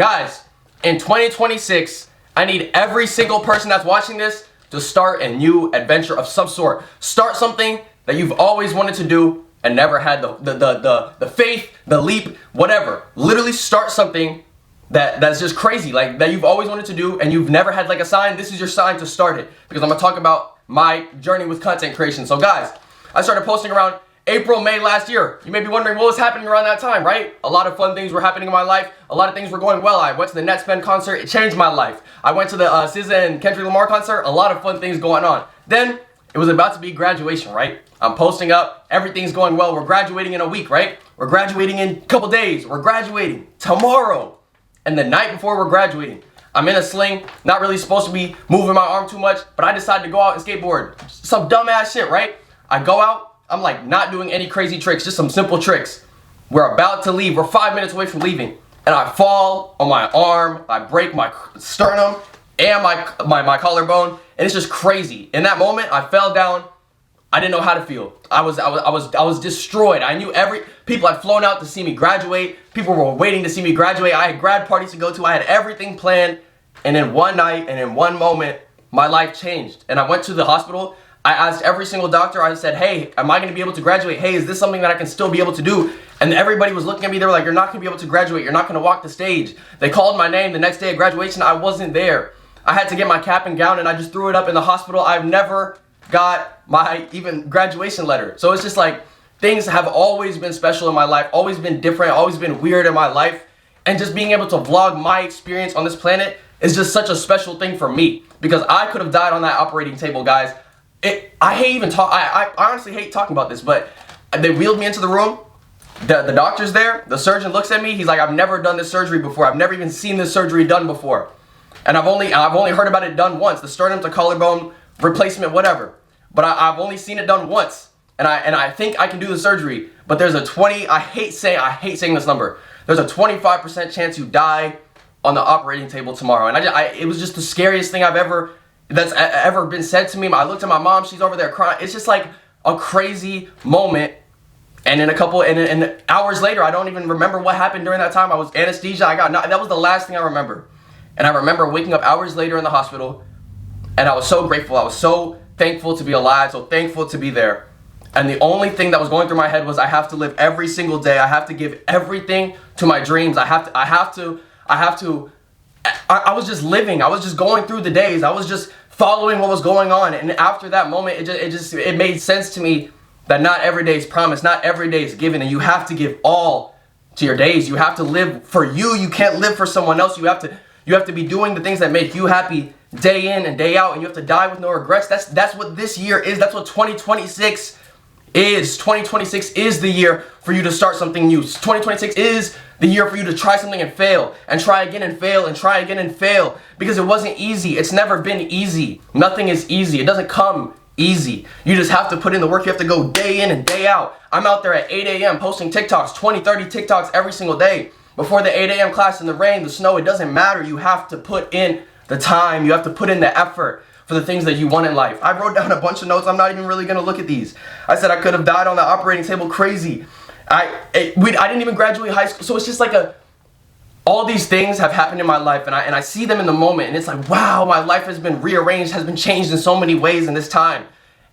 Guys, in 2026, I need every single person that's watching this to start a new adventure of some sort. Start something that you've always wanted to do and never had the faith, the leap, whatever. Literally start something that's just crazy, like that you've always wanted to do and you've never had like a sign. This is your sign to start it, because I'm gonna talk about my journey with content creation. So guys, I started posting around April, May last year. You may be wondering what was happening around that time, right? A lot of fun things were happening in my life. A lot of things were going well. I went to the Netspend concert. It changed my life. I went to the SZA and Kendrick Lamar concert. A lot of fun things going on. Then it was about to be graduation, right? I'm posting up. Everything's going well. We're graduating in a week, right? We're graduating in a couple days. We're graduating tomorrow. And the night before we're graduating, I'm in a sling, not really supposed to be moving my arm too much, but I decided to go out and skateboard. Some dumbass shit, right? I go out. I'm like not doing any crazy tricks, just some simple tricks. We're about to leave. We're 5 minutes away from leaving. And I fall on my arm. I break my sternum and my collarbone. And it's just crazy. In that moment, I fell down. I didn't know how to feel. I was destroyed. I knew people had flown out to see me graduate. People were waiting to see me graduate. I had grad parties to go to. I had everything planned. And in one night and in one moment, my life changed. And I went to the hospital. I asked every single doctor, I said, hey, am I going to be able to graduate? Hey, is this something that I can still be able to do? And everybody was looking at me. They were like, you're not going to be able to graduate. You're not going to walk the stage. They called my name the next day of graduation. I wasn't there. I had to get my cap and gown and I just threw it up in the hospital. I've never got my even graduation letter. So it's just like things have always been special in my life, always been different, always been weird in my life. And just being able to vlog my experience on this planet is just such a special thing for me, because I could have died on that operating table, guys. I honestly hate talking about this, but they wheeled me into the room. The doctor's there. The surgeon looks at me. He's like, I've never done this surgery before. I've never even seen this surgery done before. And I've only heard about it done once. The sternum to collarbone replacement, whatever. But I've only seen it done once. And I think I can do the surgery. But there's a I hate saying this number. There's a 25% chance you die on the operating table tomorrow. And it was just the scariest thing that's ever been said to me. I looked at my mom, she's over there crying. It's just like a crazy moment. And in hours later, I don't even remember what happened during that time. I was anesthesia. That was the last thing I remember. And I remember waking up hours later in the hospital, and I was so grateful. I was so thankful to be alive, so thankful to be there. And the only thing that was going through my head was, I have to live every single day. I have to give everything to my dreams. I was just living. I was just going through the days. I was just following what was going on. And after that moment, it made sense to me that not every day is promised, not every day is given, and you have to give all to your days. You have to live for you. You can't live for someone else. You have to be doing the things that make you happy day in and day out, and you have to die with no regrets. That's what this year is. That's what 2026 is. 2026 is the year for you to start something new. 2026 is the year for you to try something and fail, and try again and fail, and try again and fail, because it wasn't easy. It's never been easy. Nothing is easy. It doesn't come easy. You just have to put in the work. You have to go day in and day out. I'm out there at 8 a.m. posting TikToks, 20, 30 TikToks every single day. Before the 8 a.m. class, in the rain, the snow, it doesn't matter. You have to put in the time. You have to put in the effort for the things that you want in life. I wrote down a bunch of notes. I'm not even really going to look at these. I said I could have died on the operating table. Crazy. I didn't even graduate high school. So it's just like all these things have happened in my life, and I see them in the moment, and it's like, wow, my life has been rearranged, has been changed in so many ways in this time.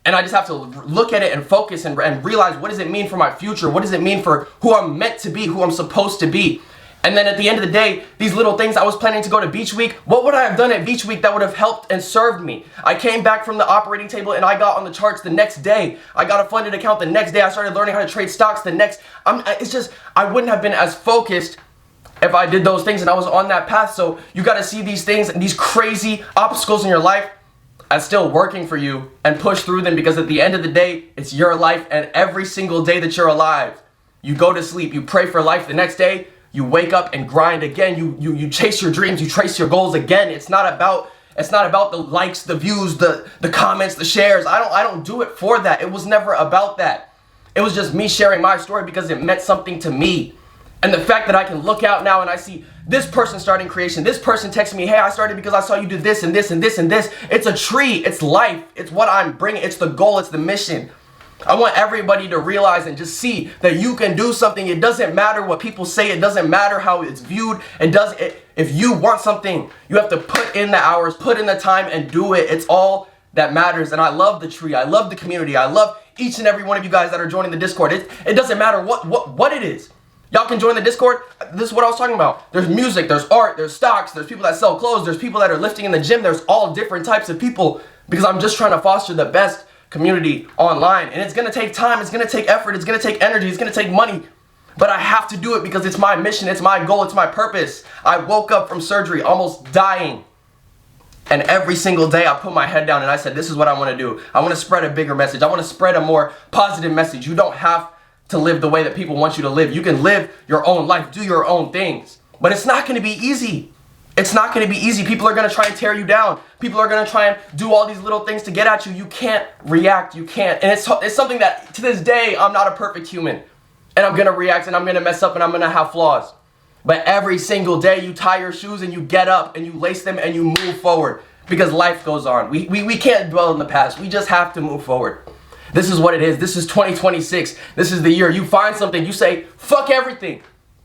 And I just have to look at it and focus and realize, what does it mean for my future? What does it mean for who I'm meant to be, who I'm supposed to be? And then at the end of the day, these little things, I was planning to go to Beach Week. What would I have done at Beach Week that would have helped and served me? I came back from the operating table and I got on the charts the next day. I got a funded account the next day. I started learning how to trade stocks I wouldn't have been as focused if I did those things and I was on that path. So you got to see these things and these crazy obstacles in your life as still working for you, and push through them, because at the end of the day, it's your life, and every single day that you're alive, you go to sleep, you pray for life. The next day, you wake up and grind again. You chase your dreams, you trace your goals again. It's not about the likes, the views, the comments, the shares. I don't do it for that. It was never about that. It was just me sharing my story because it meant something to me. And the fact that I can look out now and I see this person starting creation, this person texting me, hey, I started because I saw you do this and this and this and this. It's a tree, it's life, it's what I'm bringing, it's the goal, it's the mission. I want everybody to realize and just see that you can do something. It doesn't matter what people say. It doesn't matter how it's viewed. If you want something, you have to put in the hours, put in the time, and do it. It's all that matters. And I love the tree. I love the community. I love each and every one of you guys that are joining the Discord. It doesn't matter what it is. Y'all can join the Discord. This is what I was talking about. There's music, there's art, there's stocks, there's people that sell clothes, there's people that are lifting in the gym. There's all different types of people because I'm just trying to foster the best community online. And it's going to take time. It's going to take effort. It's going to take energy. It's going to take money. But I have to do it because it's my mission. It's my goal. It's my purpose. I woke up from surgery almost dying. And every single day I put my head down and I said, this is what I want to do. I want to spread a bigger message. I want to spread a more positive message. You don't have to live the way that people want you to live. You can live your own life, do your own things. But it's not going to be easy. It's not going to be easy. People are going to try and tear you down. People are going to try and do all these little things to get at you. You can't react. You can't. And it's something that to this day, I'm not a perfect human. And I'm going to react and I'm going to mess up and I'm going to have flaws. But every single day you tie your shoes and you get up and you lace them and you move forward because life goes on. We can't dwell in the past. We just have to move forward. This is what it is. This is 2026. This is the year. You find something, you say, fuck everything.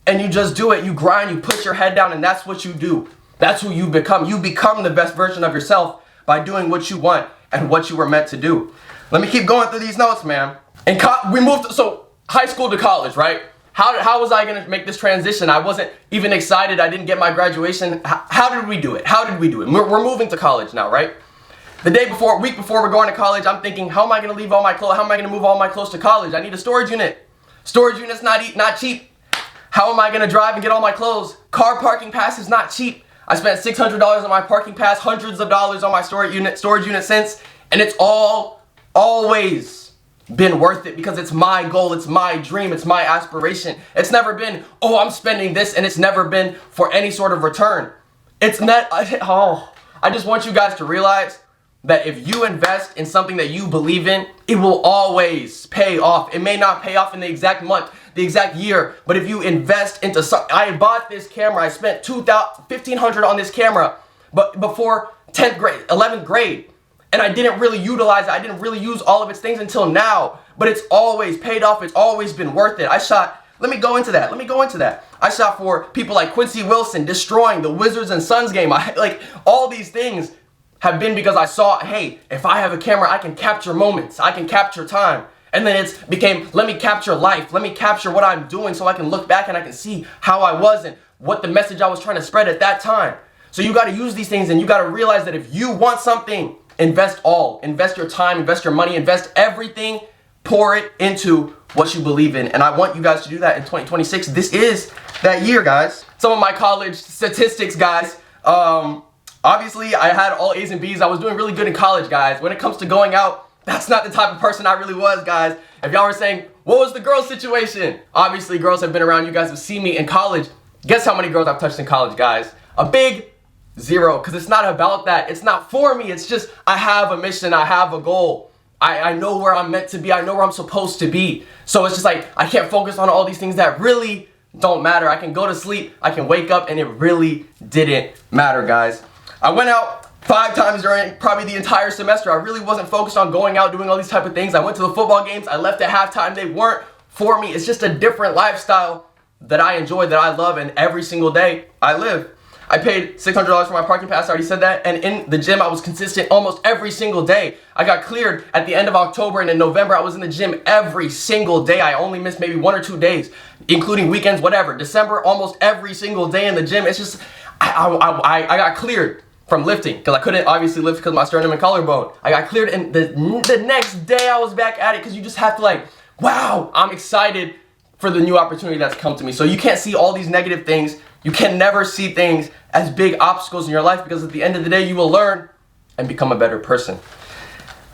And you just do it. You grind, you put your head down, and that's what you do. That's who you become. You become the best version of yourself by doing what you want and what you were meant to do. Let me keep going through these notes, man. And we moved, so high school to college, right? How was I going to make this transition? I wasn't even excited. I didn't get my graduation. How did we do it? How did we do it? We're moving to college now, right? The week before we're going to college, I'm thinking, how am I going to leave all my clothes? How am I going to move all my clothes to college? I need a storage unit. Storage unit's not cheap. How am I going to drive and get all my clothes? Car parking pass is not cheap. I spent $600 on my parking pass, hundreds of dollars on my storage unit since, and it's always been worth it because it's my goal, it's my dream, it's my aspiration. It's never been, oh, I'm spending this, and it's never been for any sort of return. It's not, I just want you guys to realize that if you invest in something that you believe in, it will always pay off. It may not pay off in the exact month, the exact year, but if you invest into something, I bought this camera, I spent $1,500 on this camera, but before 10th grade, 11th grade, and I didn't really utilize it. I didn't really use all of its things until now, but it's always paid off. It's always been worth it. Let me go into that. I shot for people like Quincy Wilson, destroying the Wizards and Suns game. Like all these things have been because I saw, hey, if I have a camera, I can capture moments. I can capture time. And then it became, let me capture life. Let me capture what I'm doing so I can look back and I can see how I was and what the message I was trying to spread at that time. So you got to use these things and you got to realize that if you want something, invest all. Invest your time, invest your money, invest everything. Pour it into what you believe in. And I want you guys to do that in 2026. This is that year, guys. Some of my college statistics, guys. Obviously, I had all A's and B's. I was doing really good in college, guys. When it comes to going out, that's not the type of person I really was, guys. If y'all were saying, what was the girl situation? Obviously, girls have been around. You guys have seen me in college. Guess how many girls I've touched in college, guys? A big 0, because it's not about that. It's not for me. It's just I have a mission. I have a goal. I know where I'm meant to be. I know where I'm supposed to be. So it's just like I can't focus on all these things that really don't matter. I can go to sleep. I can wake up, and it really didn't matter, guys. I went out 5 times during probably the entire semester. I really wasn't focused on going out, doing all these type of things. I went to the football games. I left at halftime. They weren't for me. It's just a different lifestyle that I enjoy, that I love, and every single day I live. I paid $600 for my parking pass. I already said that. And in the gym, I was consistent almost every single day. I got cleared at the end of October, and in November, I was in the gym every single day. I only missed maybe 1 or 2 days, including weekends, whatever. December, almost every single day in the gym. It's just, I got cleared from lifting because I couldn't obviously lift because of my sternum and collarbone. I got cleared, and the next day I was back at it because you just have to like, wow, I'm excited for the new opportunity that's come to me. So you can't see all these negative things. You can never see things as big obstacles in your life because at the end of the day, you will learn and become a better person.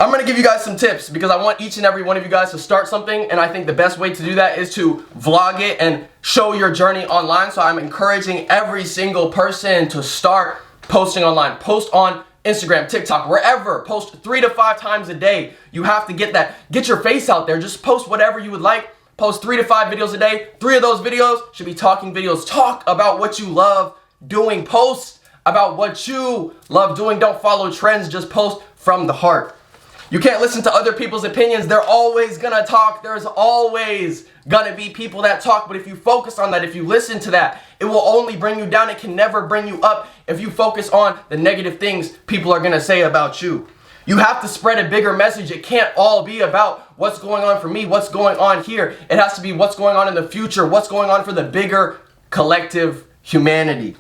I'm going to give you guys some tips because I want each and every one of you guys to start something, and I think the best way to do that is to vlog it and show your journey online. So I'm encouraging every single person to start posting online. Post on Instagram, TikTok, wherever. Post 3 to 5 times a day. You have to get your face out there. Just post whatever you would like. Post 3 to 5 videos a day. 3 of those videos should be talking videos. Talk about what you love doing. Post about what you love doing. Don't follow trends. Just post from the heart. You can't listen to other people's opinions. They're always gonna talk. There's always gonna be people that talk. But if you focus on that, if you listen to that, it will only bring you down. It can never bring you up if you focus on the negative things people are gonna say about you. You have to spread a bigger message. It can't all be about what's going on for me, what's going on here. It has to be what's going on in the future, what's going on for the bigger collective humanity.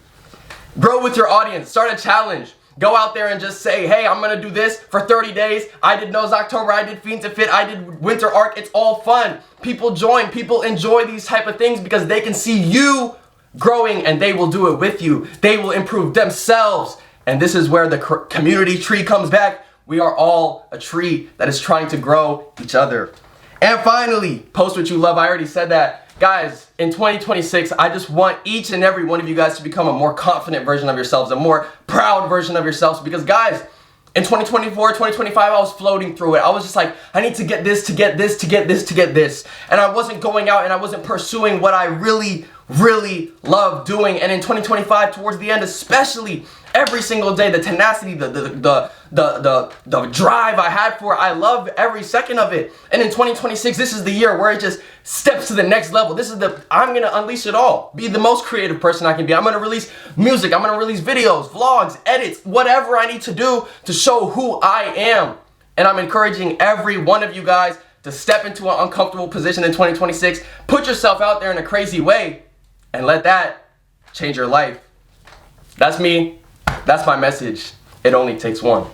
Grow with your audience. Start a challenge. Go out there and just say, hey, I'm going to do this for 30 days. I did Nose October. I did Fiend to Fit. I did Winter Arc. It's all fun. People join. People enjoy these type of things because they can see you growing and they will do it with you. They will improve themselves. And this is where the community tree comes back. We are all a tree that is trying to grow each other. And finally, post what you love. I already said that. Guys, in 2026, I just want each and every one of you guys to become a more confident version of yourselves, a more proud version of yourselves. Because guys, in 2024, 2025, I was floating through it. I was just like, I need to get this, to get this, to get this, to get this. And I wasn't going out and I wasn't pursuing what I really love doing. And in 2025, towards the end, especially, every single day, the tenacity, the drive I had for it, I love every second of it. And in 2026, this is the year where it just steps to the next level. This is I'm gonna unleash it all. Be the most creative person I can be. I'm gonna release music. I'm gonna release videos, vlogs, edits, whatever I need to do to show who I am. And I'm encouraging every one of you guys to step into an uncomfortable position in 2026. Put yourself out there in a crazy way and let that change your life. That's me. That's my message. It only takes one.